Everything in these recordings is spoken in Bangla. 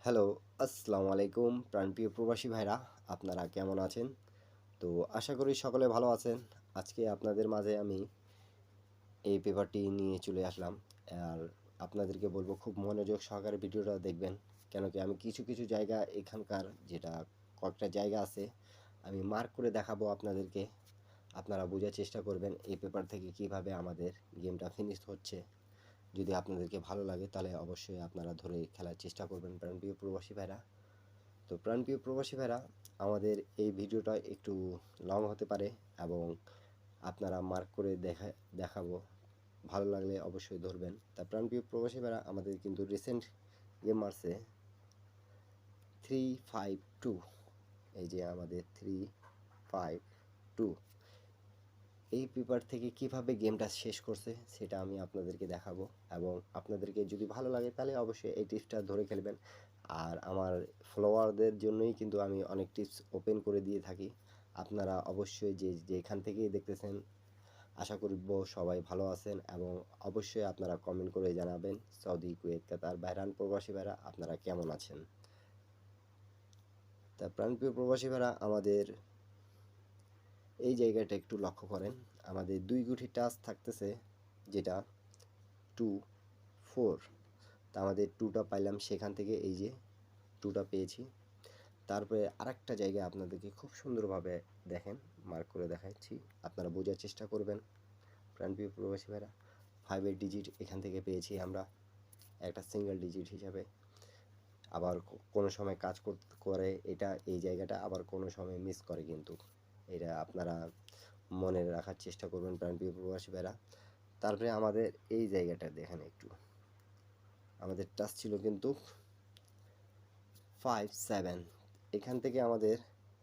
হ্যালো, আসসালামু আলাইকুম প্রাণপ্রিয় প্রবাসী ভাইরা, আপনারা কেমন আছেন? তো আশা করি সকলে ভালো আছেন। আজকে আপনাদের মাঝে আমি এই পেপারটি নিয়ে চলে আসলাম। আর আপনাদেরকে বলবো খুব মনোযোগ সহকারে ভিডিওটা দেখবেন। কেন কি আমি কিছু কিছু জায়গা এখানকার যেটা কয়েকটা জায়গা আছে আমি মার্ক করে দেখাবো আপনাদেরকে। আপনারা বোঝার চেষ্টা করবেন এই পেপার থেকে কিভাবে আমাদের গেমটা ফিনিশ হচ্ছে। যদি আপনাদেরকে ভালো লাগে তাহলে অবশ্যই আপনারা ধরে খেলার চেষ্টা করবেন প্রাণপ্রিয় প্রবাসী ভাইরা। তো প্রাণপ্রিয় প্রবাসী ভাইরা, আমাদের এই ভিডিওটা একটু লং হতে পারে এবং আপনারা মার্ক করে দেখাবো। ভালো লাগলে অবশ্যই ধরবেন। তা প্রাণপ্রিয় প্রবাসী ভাইরা, আমাদের কিন্তু রিসেন্ট গেম মারছে 352। এই যে আমাদের 352 এই পেপার থেকে কিভাবে গেমটা শেষ করছে সেটা আমি আপনাদেরকে দেখাবো এবং আপনাদেরকে যদি ভালো লাগে তাহলে অবশ্যই এই টিপসটা ধরে খেলবেন। আর আমার ফলোয়ারদের জন্যই কিন্তু আমি অনেক টিপস ওপেন করে দিয়ে থাকি। আপনারা অবশ্যই যেখান থেকেই দেখতেছেন আশা করব সবাই ভালো আছেন এবং অবশ্যই আপনারা কমেন্ট করে জানাবেন সৌদি, কুয়েত, কাতার, বাহরাইন প্রবাসী ভাইরা আপনারা কেমন আছেন। তা প্রাণপ্রিয় প্রবাসী ভাইরা, আমাদের এই জায়গাটা একটু লক্ষ্য করেন। আমাদের দুই গুটি টাচ থাকতেছে, যেটা 2 4। তা আমাদের 2টা পাইলাম, সেখান থেকে এই যে 2টা পেয়েছি। তারপরে আরেকটা জায়গায় আপনাদেরকে খুব সুন্দরভাবে দেখেন মার্ক করে দেখাচ্ছি, আপনারা বোঝার চেষ্টা করবেন প্রাণপ্রিয় প্রবাসী ভাইরা। 5-এর ডিজিট এখান থেকে পেয়েছি আমরা একটা সিঙ্গেল ডিজিট হিসাবে। আবার কোনো সময় কাজ করে এটা, এই জায়গাটা আবার কোনো সময় মিস করে, কিন্তু এটা আপনারা মনে রাখার চেষ্টা করবেন প্রাণপ্রিয় প্রবাসী ভাইরা। তারপরে আমাদের এই জায়গাটা দেখেন একটু, আমাদের টাচ ছিল কিন্তু 5-7। এখান থেকে আমাদের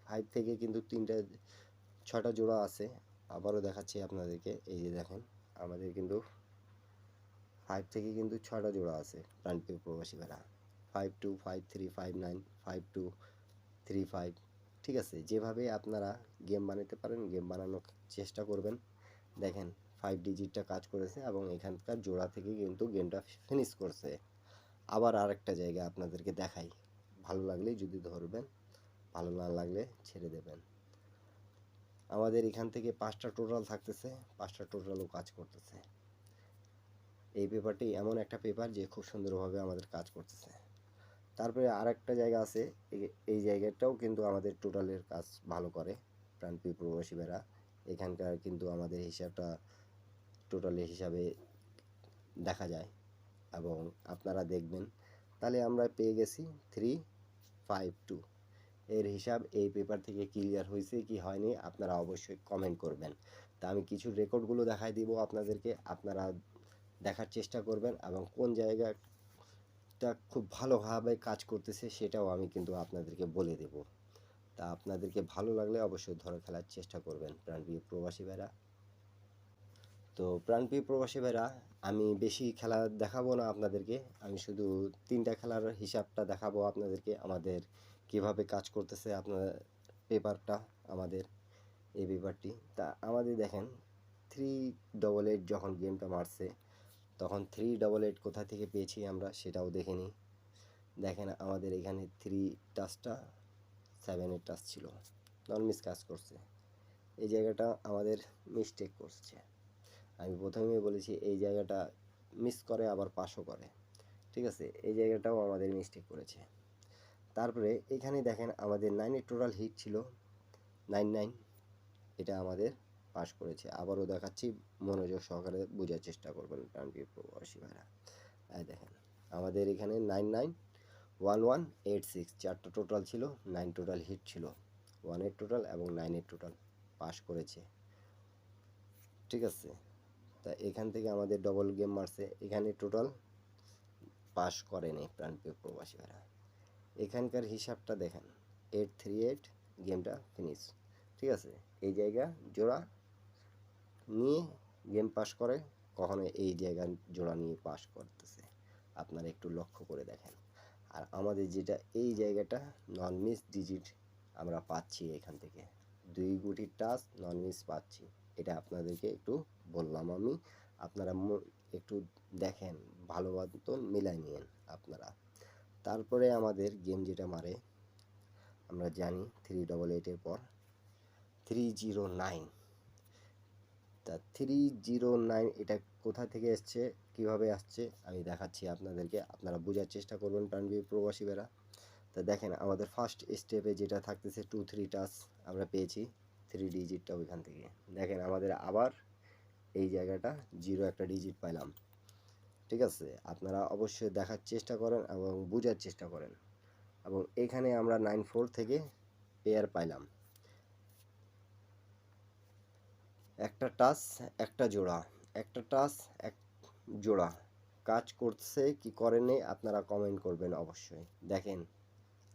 5 থেকে কিন্তু 6টা জোড়া আছে। আবারও দেখাচ্ছি আপনাদেরকে, এই যে দেখেন আমাদের কিন্তু 5 থেকে কিন্তু 6টা জোড়া আছে প্রাণপ্রিয় প্রবাসী ভাইরা। 5-2, 5-3, 5-9, 5-2, 3-5। ঠিক আছে, যেভাবে আপনারা গেম বানাতে পারেন গেম বানানোর চেষ্টা করবেন। দেখেন 5 ডিজিটটা কাজ করেছে এবং এখানকার জোড়া থেকে কিন্তু গেমটা ফিনিশ করছে। আবার আরেকটা জায়গা আপনাদেরকে দেখাই, ভালো লাগলে যদি ধরবেন, ভালো না লাগলে ছেড়ে দেবেন। আমাদের এখান থেকে 5টা টোটাল থাকতেছে, 5টা টোটালও কাজ করতেছে। এই পেপারটি এমন একটা পেপার যে খুব সুন্দরভাবে আমাদের কাজ করতেছে। তারপরে আরেকটা জায়গা আছে, এই জায়গাটাও কিন্তু আমাদের টোটালের কাজ ভালো করে প্রাণপ্রিয় প্রবাসী ভাইরা। এখানকার কিন্তু আমাদের হিসাবটা টোটালের হিসাবে দেখা যায় এবং আপনারা দেখবেন তাহলে আমরা পেয়ে গেছি 352। এর হিসাব এই পেপার থেকে ক্লিয়ার হয়েছে কি হয়নি আপনারা অবশ্যই কমেন্ট করবেন। তা আমি কিছু রেকর্ডগুলো দেখাই দিব আপনাদেরকে, আপনারা দেখার চেষ্টা করবেন এবং কোন জায়গাটা খুব ভালোভাবে কাজ করতেছে সেটাও আমি কিন্তু আপনাদেরকে বলে দেব। তা আপনাদেরকে ভালো লাগলে অবশ্যই ধরে খেলার চেষ্টা করবেন প্রাণপ্রিয় প্রবাসী ভাইরা। তো প্রাণপ্রিয় প্রবাসী ভাইরা, আমি বেশি খেলা দেখাবো না আপনাদেরকে, আমি শুধু 3টা খেলার হিসাবটা দেখাবো আপনাদেরকে, আমাদের কিভাবে কাজ করতেছে আপনার পেপারটা, আমাদের এই পেপারটি। তা আমাদের দেখেন 388 যখন গেমটা মারছে তখন 388 কোথা থেকে পেয়েছি আমরা সেটাও দেখে নিই। দেখেন আমাদের এখানে 3 টাচটা 7-এর টাচ ছিল, নন মিস কাজ করছে। এই জায়গাটা আমাদের মিস্টেক করছে। আমি প্রথমেই বলেছি এই জায়গাটা মিস করে আবার পাসও করে। ঠিক আছে, এই জায়গাটাও আমাদের মিস্টেক করেছে। তারপরে এখানে দেখেন আমাদের 9-এর টোটাল হিট ছিল 99, এটা আমাদের পাস করেছে। আবারও দেখাচ্ছি, মনোযোগ সহকারে বোঝার চেষ্টা করবেন প্রাণপ্রিয় প্রবাসী ভাইরা। দেখেন আমাদের এখানে 991186 4টা টোটাল ছিল, 9 টোটাল হিট ছিল, 1-এর টোটাল এবং 9-এর টোটাল পাস করেছে। ঠিক আছে, তা এখান থেকে আমাদের ডবল গেম মারছে, এখানে টোটাল পাস করেনি প্রাণপ্রিয় প্রবাসী ভাইরা। এখানকার হিসাবটা দেখেন 838 গেমটা ফিনিশ। ঠিক আছে, এই জায়গা জোড়া নিয়ে গেম পাস করে, কখনো এই জায়গা জোড়া নিয়ে পাস করতেছে, আপনারা একটু লক্ষ্য করে দেখেন। আর আমাদের যেটা এই জায়গাটা নন মিস ডিজিট আমরা পাচ্ছি, এখান থেকে 2 গুটির টাচ নন মিস পাচ্ছি, এটা আপনাদেরকে একটু বললাম আমি। আপনারা একটু দেখেন, ভালো মতন মিলাই নিন আপনারা। তারপরে আমাদের গেম যেটা মারে আমরা জানি 388 পর 309। তা 309 এটা কোথা থেকে এসছে, কিভাবে আসছে আমি দেখাচ্ছি আপনাদেরকে, আপনারা বোঝার চেষ্টা করবেন প্রাণপ্রিয় প্রবাসী ভাইরা। তা দেখেন আমাদের ফার্স্ট স্টেপে যেটা থাকতেছে 2-3 টাচ আমরা পেয়েছি 3 ডিজিটটা ওইখান থেকে। দেখেন আমাদের আবার এই জায়গাটা 0 একটা ডিজিট পাইলাম। ঠিক আছে, আপনারা অবশ্যই দেখার চেষ্টা করেন এবং বোঝার চেষ্টা করেন। এবং এখানে আমরা 94 থেকে পেয়ার পাইলাম, একটা টাচ একটা জোড়া, একটা টাচ এক জোড়া। কাজ করছে কি করেনি আপনারা কমেন্ট করবেন অবশ্যই। দেখেন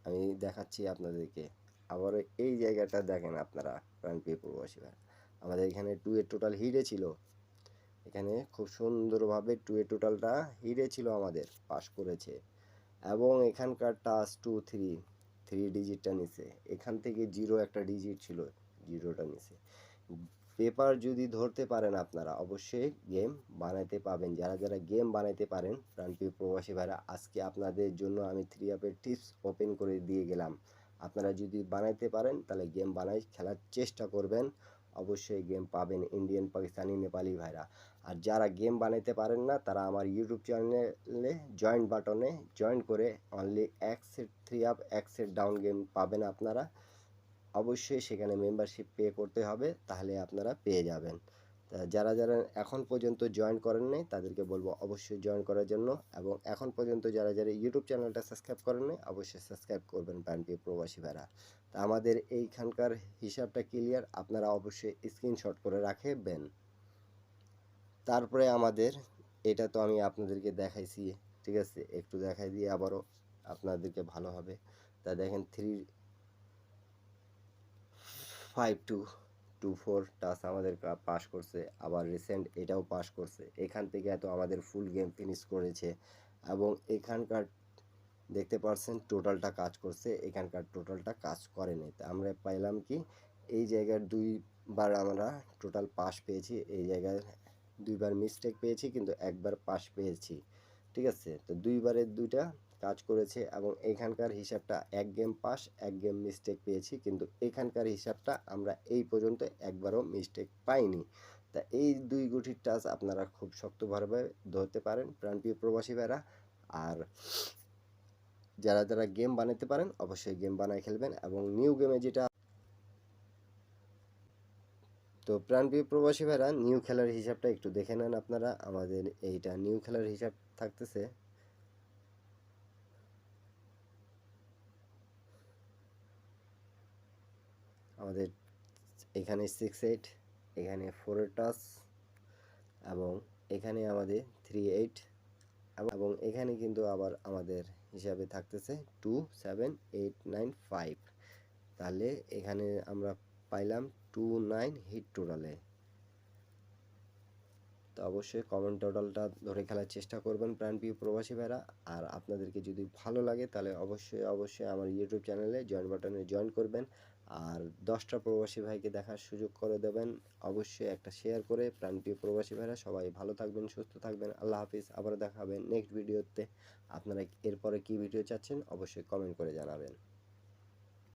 আমি দেখাচ্ছি আপনাদেরকে আবার এই জায়গাটা দেখেন আপনারা প্রাণপ্রিয় প্রবাসী ভাই। আমাদের এখানে 2 এর টোটাল হিটে ছিল, এখানে খুব সুন্দরভাবে 2 এর টোটালটা হিটে ছিল, আমাদের পাস করেছে। এবং এখানকার টাচ 2-3 ডিজিটটা নিছে, এখান থেকে 0 একটা ডিজিট ছিল, 0টা নিছে। পেপার যদি ধরতে পারেন আপনারা অবশ্যই গেম বানাইতে পাবেন। যারা যারা গেম বানাইতে পারেন প্রাণপ্রিয় প্রবাসী ভাইরা, আজকে আপনাদের জন্য আমি 3 অ্যাপের টিপস ওপেন করে দিয়ে গেলাম। আপনারা যদি বানাইতে পারেন তাহলে গেম বানাই খেলার চেষ্টা করবেন, অবশ্যই গেম পাবেন ইন্ডিয়ান, পাকিস্তানি, নেপালি ভাইরা। আর যারা গেম বানাইতে পারেন না তারা আমার ইউটিউব চ্যানেলে জয়েন বাটনে জয়েন করে অনলি এক সেট 3 অ্যাপ এক সেট ডাউন গেম পাবেন আপনারা। অবশ্যই সেখানে মেম্বারশিপ পে করতে হবে, তাহলে আপনারা পেয়ে যাবেন। তা যারা যারা এখন পর্যন্ত জয়েন করেন নাই তাদেরকে বলবো অবশ্যই জয়েন করার জন্য। এবং এখন পর্যন্ত যারা যারা ইউটিউব চ্যানেলটা সাবস্ক্রাইব করেন নাই অবশ্যই সাবস্ক্রাইব করবেন প্রাণপ্রিয় প্রবাসী ভাইরা। তা আমাদের এইখানকার হিসাবটা ক্লিয়ার, আপনারা অবশ্যই স্ক্রিনশট করে রাখবেন। তারপরে আমাদের এটা তো আমি আপনাদেরকে দেখাইছি, ঠিক আছে, একটু দেখাই দিয়ে আবারও আপনাদেরকে ভালো হবে। তা দেখেন 35224 টাচ আমাদের পাস করছে, আবার রিসেন্ট এটাও পাস করছে। এখান থেকে এত আমাদের ফুল গেম ফিনিশ করেছে। এবং এখানকার দেখতে পাচ্ছেন টোটালটা কাজ করছে, এখানকার টোটালটা কাজ করেনি। তা আমরা পাইলাম কি এই জায়গার 2বার আমরা টোটাল পাস পেয়েছি, এই জায়গায় 2বার মিস্টেক পেয়েছি কিন্তু একবার পাস পেয়েছি। ঠিক আছে, তো 2বারের 2টা কাজ করেছে। এবং এখানকার হিসাবটা এক গেম পাস এক গেম মিস্টেক পেয়েছি, কিন্তু এখানকার হিসাবটা আমরা এই পর্যন্ত একবারও মিস্টেক পাইনি। তা এই 2 গুটির টাচ আপনারা খুব শক্তভাবে ধরতে পারেন প্রাণপ্রিয় প্রবাসী ভাইরা। আর যারা যারা গেম বানাতে পারেন অবশ্যই গেম বানায় খেলবেন। এবং নিউ গেমে যেটা, তো প্রাণপ্রিয় প্রবাসী ভাইরা নিউ খেলার হিসাবটা একটু দেখে নেন আপনারা। আমাদের এইটা নিউ খেলার হিসাব থাকতেছে, আমাদের এখানে 6-8, এখানে 4 টাচ, এবং এখানে আমাদের 3-8, এবং এখানে কিন্তু আবার আমাদের হিসাবে থাকতেছে 2-7-8-9-5। তাহলে এখানে আমরা পাইলাম 29 হিট টোটালে। তো অবশ্যই কমেন্ট টোটালটা ধরে খেলার চেষ্টা করবেন প্রাণপ্রিয় প্রবাসী ভাইরা। আর আপনাদেরকে যদি ভালো লাগে তাহলে অবশ্যই অবশ্যই আমার ইউটিউব চ্যানেলে জয়েন বাটনে জয়েন করবেন। আর 10টা প্রবাসী ভাইকে দেখার সুযোগ করে দেবেন, অবশ্যই একটা শেয়ার করে। প্রাণপ্রিয় প্রবাসী ভাইরা সবাই ভালো থাকবেন, সুস্থ থাকবেন, আল্লাহ হাফিজ। আবার দেখা হবে নেক্সট ভিডিওতে। আপনারা এরপরে কি ভিডিও চাচ্ছেন অবশ্যই কমেন্ট করে জানাবেন।